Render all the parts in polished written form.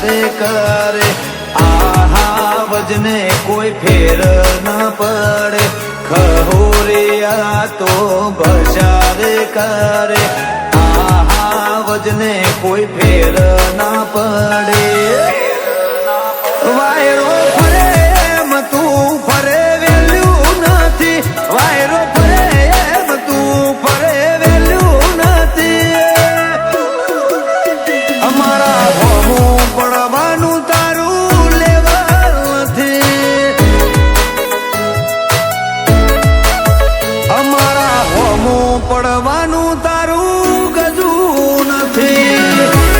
રે કરે આહા વજને કોઈ ફેર ન પડે ખહોરિયા તો ભજા રે કરે આહા વજને કોઈ ફેર ના પડે વાયરો ફરે એમ તું ફરે વેલ્યું નથી વાયરો ફરે એમ તું ફરે વેલ્યું નથી અમારા હોમું પડવાનું તારું લેવલ નથી અમારા હોમું પડવાનું તારું ગજું નથી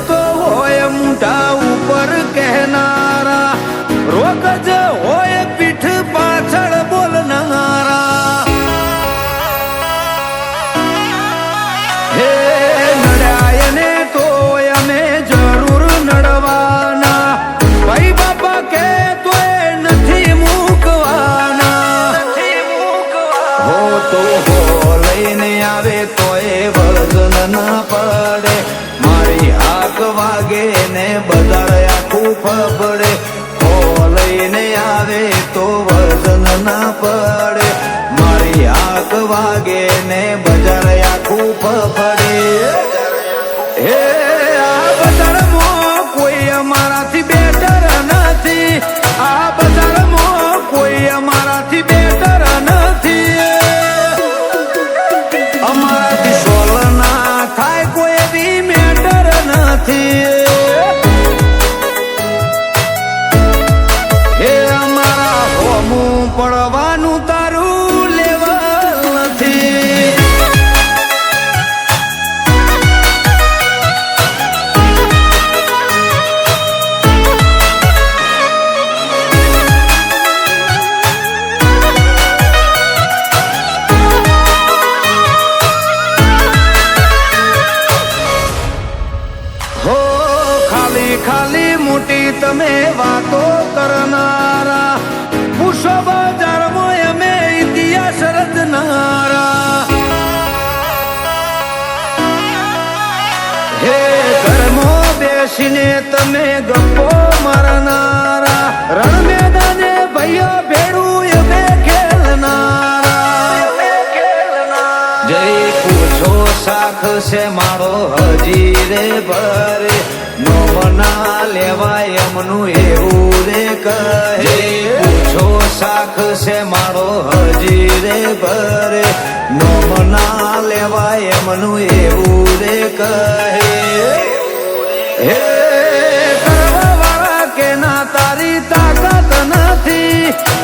તો હોય મોઢા ઉપર કહેનારા રોગજ હોય પીઠ પાછળ બોલનારા હે નડ્યા ને તો અમે જરૂર નડવાના ભાઈ બાપા કે તોય નથી મૂકવાના હો તો હો લઈને આવે તોય વજન ના પડે મારી આંખ વાગે ને બજાર આખું ફબડે હો લઈને આવે તો વજન ના પડે મારી આંખ વાગે ને બજાર આખું ફબડે હે આ બજારમાં કોઈ અમારાથી બેટર નથી આ બજારમાં કોઈ અમારાથી બેટર નથી અમારાથી સોલ ના થાય કોઈ બી મેટર નથી હે અમારા હોમું પડવાનું તારું લેવલ નથી ખાલી મોટી તમે વાતો કરનારા પૂછો બજારમાં અમે ઇતિહાસ રચનારા હે ઘરમાં બેસીને તમે ગપ્પો મારનારા રણ મેદાને ભાઈઓ ભેડું અમે ખેલનારા જય પૂછો શાખ છે મારો હજી રે ભરે નોમના લેવાય એમનું એવું રે કહે પૂછો શાખ છે મારો હજી રે ભરે નોમના લેવાય એમનું એવું રે કહે હે કરવા વાળા કે ના તારી તાકાત નથી